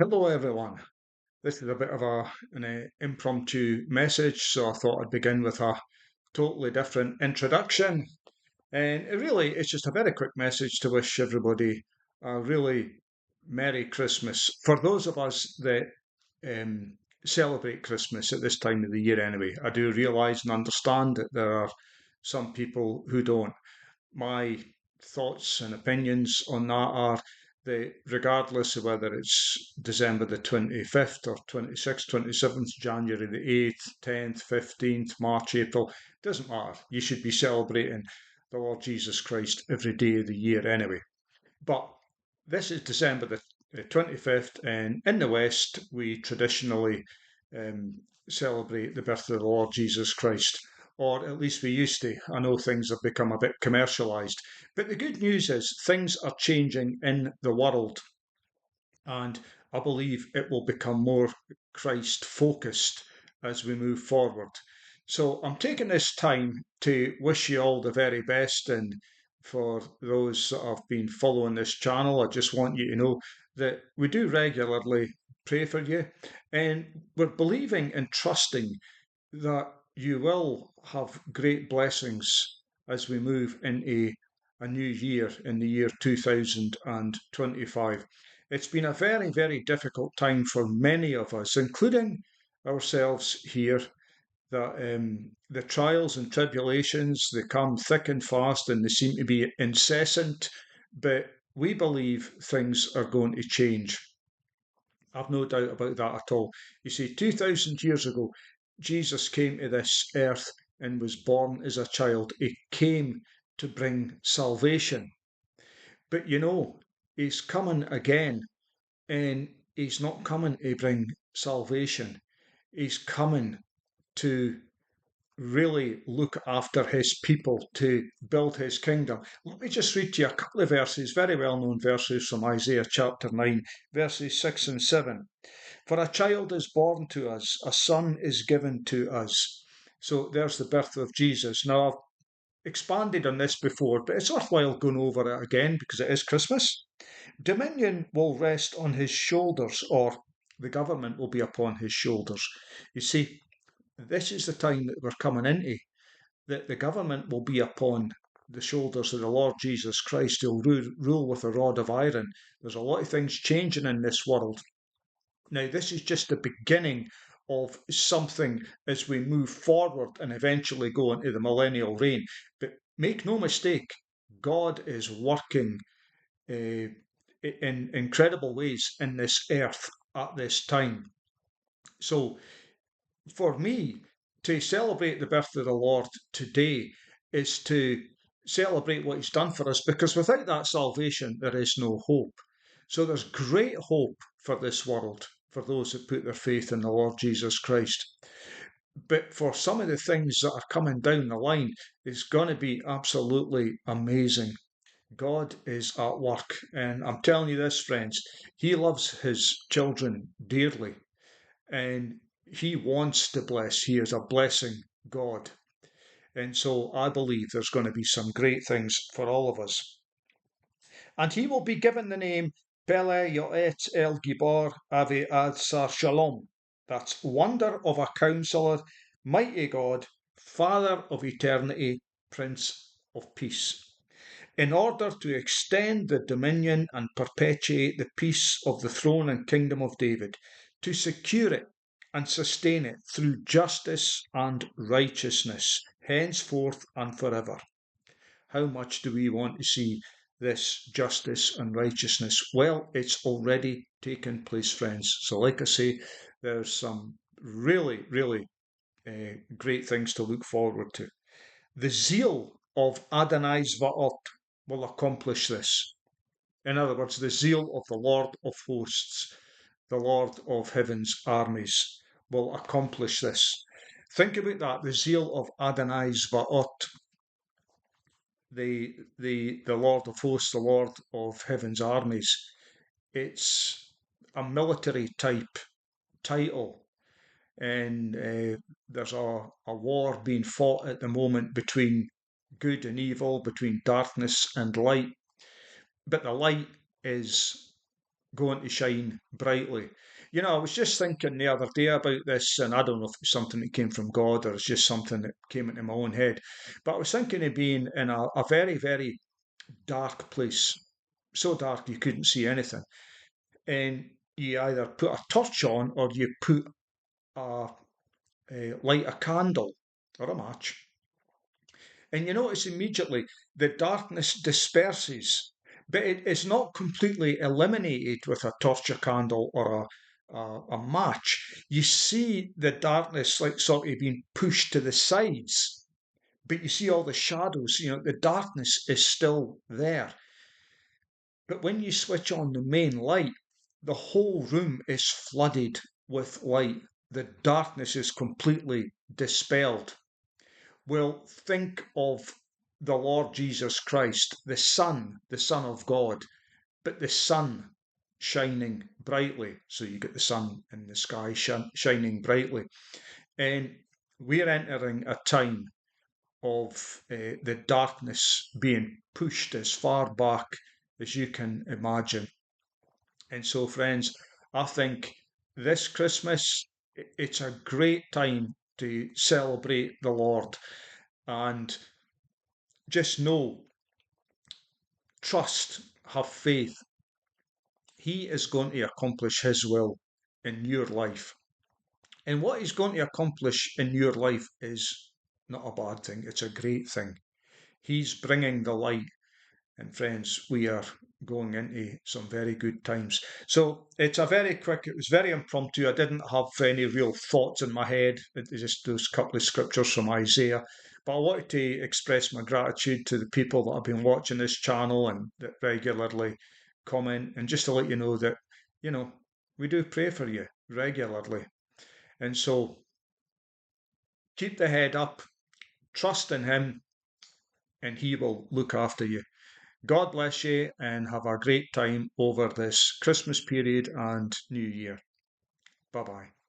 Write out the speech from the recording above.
Hello, everyone. This is a bit of an impromptu message, so I thought I'd begin with a totally different introduction. And it's just a very quick message to wish everybody a really Merry Christmas. For those of us that um, celebrate Christmas at this time of the year, anyway, I do realise and understand that there are some people who don't. My thoughts and opinions on that are that regardless of whether it's December the 25th or 26th, 27th, January the 8th, 10th, 15th, March, April, doesn't matter. You should be celebrating the Lord Jesus Christ every day of the year anyway. But this is December the 25th, and in the West, we traditionally celebrate the birth of the Lord Jesus Christ, or at least we used to. I know things have become a bit commercialised, but the good news is things are changing in the world, and I believe it will become more Christ focused as we move forward. So I'm taking this time to wish you all the very best. And for those that have been following this channel, I just want you to know that we do regularly pray for you. And we're believing and trusting that you will have great blessings as we move into a new year in the year 2025. It's been a very, very difficult time for many of us, including ourselves here, that the trials and tribulations, they come thick and fast and they seem to be incessant, but we believe things are going to change. I've no doubt about that at all. You see, 2,000 years ago, Jesus came to this earth and was born as a child. He came to bring salvation. But he's coming again, and he's not coming to bring salvation. He's coming to really look after his people, to build his kingdom. Let me just read to you a couple of verses, very well known verses from Isaiah chapter 9, verses 6 and 7. For a child is born to us, a son is given to us. So there's the birth of Jesus. Now, I've expanded on this before, but it's worthwhile going over it again because it is Christmas. Dominion will rest on his shoulders, or the government will be upon his shoulders. You see, this is the time that we're coming into, that the government will be upon the shoulders of the Lord Jesus Christ. He'll rule with a rod of iron. There's a lot of things changing in this world. Now, this is just the beginning of something as we move forward and eventually go into the millennial reign. But make no mistake, God is working in incredible ways in this earth at this time. So, for me, to celebrate the birth of the Lord today is to celebrate what He's done for us, because without that salvation, there is no hope. So there's great hope for this world, for those that put their faith in the Lord Jesus Christ. But for some of the things that are coming down the line, it's going to be absolutely amazing. God is at work. And I'm telling you this, friends, He loves His children dearly. And He wants to bless. He is a blessing God. And so I believe there's going to be some great things for all of us. And he will be given the name Pele Yoet El Gibor Ave Ad Sar Shalom. That's Wonder of a Counselor, Mighty God, Father of Eternity, Prince of Peace. In order to extend the dominion and perpetuate the peace of the throne and kingdom of David, to secure it and sustain it through justice and righteousness, henceforth and forever. How much do we want to see this justice and righteousness? Well, it's already taken place, friends. So, like I say, there's some really, really great things to look forward to. The zeal of Adonai Zvaot will accomplish this. In other words, the zeal of the Lord of hosts, the Lord of heaven's armies, will accomplish this. Think about that, the zeal of Adonai Zvaot, the Lord of hosts, the Lord of heaven's armies. It's a military type title, and there's a war being fought at the moment between good and evil, between darkness and light. But the light is going to shine brightly. You know, I was just thinking the other day about this, and I don't know if it's something that came from God or it's just something that came into my own head. But I was thinking of being in a very, very dark place, so dark you couldn't see anything. And you either put a torch on or you put light a candle or a match. And you notice immediately the darkness disperses, but it is not completely eliminated with a torch, a candle, or a match. You see the darkness like sort of being pushed to the sides, but you see all the shadows. You know, the darkness is still there. But when you switch on the main light, the whole room is flooded with light. The darkness is completely dispelled. Well, think of the Lord Jesus Christ, the Son of God, but the sun shining brightly. So you get the sun in the sky shining brightly. And we're entering a time of the darkness being pushed as far back as you can imagine. And so, friends, I think this Christmas, it's a great time to celebrate the Lord and just know, trust, have faith. He is going to accomplish His will in your life. And what He's going to accomplish in your life is not a bad thing, it's a great thing. He's bringing the light. And friends, we are going into some very good times. So it's it was very impromptu. I didn't have any real thoughts in my head. It's just those couple of scriptures from Isaiah. But I wanted to express my gratitude to the people that have been watching this channel and that regularly comment, and just to let you know that, you know, we do pray for you regularly. And so keep the head up, trust in Him, and He will look after you. God bless you and have a great time over this Christmas period and New Year. Bye bye.